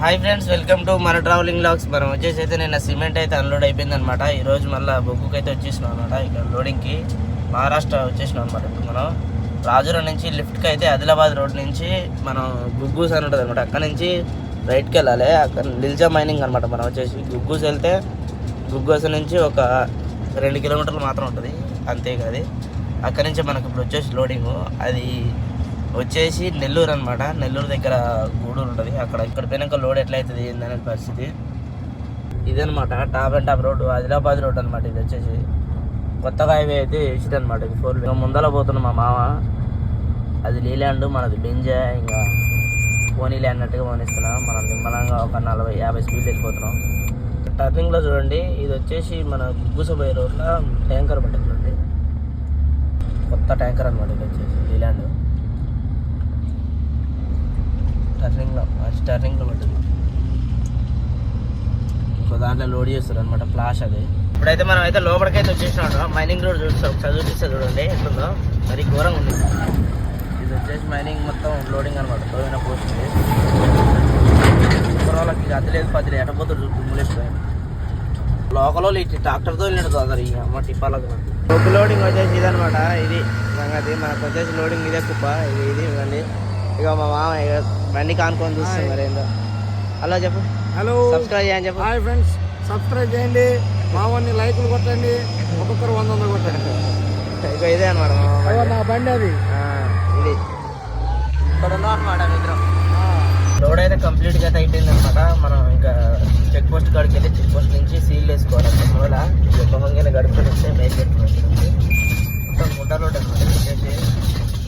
Hi friends, welcome to మన travelling logs. మనం వచ్చేసి అయితే నిన్న సిమెంట్ అయితే అన్లోడ్ అయిపోయింది అనమాట. ఈరోజు మళ్ళీ బొగ్గుకి అయితే వచ్చేసినాం అనమాట. ఇక్కడ లోడింగ్కి మహారాష్ట్ర వచ్చేసినాం అనమాట. ఇప్పుడు మనం రాజురం నుంచి లిఫ్ట్కి అయితే ఆదిలాబాద్ రోడ్ నుంచి మనం గుగ్గూస్ అని ఉంటుంది అనమాట. అక్కడ నుంచి రైట్కి వెళ్ళాలి. అక్కడ నిల్జా మైనింగ్ అనమాట. మనం వచ్చేసి గుగ్గూస్ వెళ్తే గుగ్గూస్ నుంచి ఒక 2 కిలోమీటర్లు మాత్రం ఉంటుంది, అంతే కాదు. అక్కడి నుంచి మనకు ఇప్పుడు వచ్చేసి లోడింగు అది వచ్చేసి నెల్లూరు అనమాట. నెల్లూరు దగ్గర గూడూరు ఉంటుంది. ఇక్కడ పోయినాక లోడ్ ఎట్లా అవుతుంది ఏందనే పరిస్థితి ఇదనమాట. Top and top road Adilabad road అనమాట. ఇది వచ్చేసి కొత్తగా హైవే అయితే వేసిది అనమాట. ఇది 4 వే ముందర పోతున్నాం మా మామ. అది లీలాండ్, మనది బెంజా. ఇంకా పోనీలే అన్నట్టుగా పోనిస్తున్నాం. మనం నిమ్మలంగా ఒక 40-50 స్పీడ్ వెళ్ళిపోతున్నాం. టర్నింగ్లో చూడండి, ఇది వచ్చేసి మన గుగ్గుసపోయే రోడ్లో ట్యాంకర్ పట్టిందండి. కొత్త ట్యాంకర్ అనమాట. ఇది వచ్చేసి లీలాండ్ టర్నింగ్లో పట్టింది. ఇంకో దాంట్లో లోడ్ చేస్తారు అనమాట, ఫ్లాష్ అది. ఇప్పుడైతే మనం అయితే లోపలికైతే వచ్చేసినాం. మైనింగ్ రోడ్ చూస్తాం, ఒకసారి చూపిస్తే చూడండి ఎట్లుందో. మరి ఘోరంగా ఉంది. ఇది వచ్చేసి మైనింగ్ మొత్తం లోడింగ్ అనమాట. లోడిన పోస్ట్ ఉంది. వాళ్ళకి అది లేదు, 10 లేదు, ఎటపోతారు దుమ్ములేసిపోయాను. లోకల్లో ఇటు ట్రాక్టర్తో వెళ్ళినట్టు అందరు ఈ అమ్మ టిప్పాలకు. ఒక లోడింగ్ వచ్చేసి ఇదనమాట. ఇది సంగతి మనకు వచ్చేసి లోడింగ్ ఇదే కుప్ప. ఇది ఇవ్వండి. ఇక మా మామ బండి కానుకొని చూస్తుంది మరి ఏందో. హలో చెప్పు. హలో, సబ్స్క్రైబ్ చేయని చెప్పు. హాయ్ ఫ్రెండ్స్, సబ్స్క్రైబ్ చేయండి. మామూలు లైకులు కొట్టండి. ఒక్కొక్కరు 100 కొట్టండి. ఇక ఇదే అనమాట నా బండి అది. ఇది ఇక్కడ ఉన్నాం అనమాట. మిత్రం రోడ్ అయితే కంప్లీట్గా అయితే అయిపోయింది అనమాట. మనం ఇంకా చెక్ పోస్ట్ కాడికి వెళ్ళి చెక్ పోస్ట్ నుంచి సీల్ వేసుకోవాలి. మూల బొమ్మగా గడుపుకొని వస్తే బయట పెట్టుకోవచ్చు. మొత్తం గుంట రోడ్ అనమాట. వచ్చేసి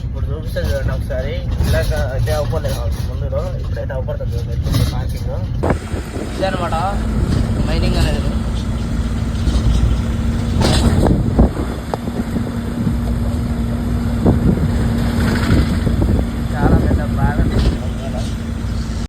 ఇప్పుడు చూపిస్తే చూడండి ఒకసారి. ఇలాగ అయితే అవ్వలేదు ముందులో, ఇప్పుడైతే అవ్వబడుతుంది. పార్కింగ్ ఇదే అనమాట.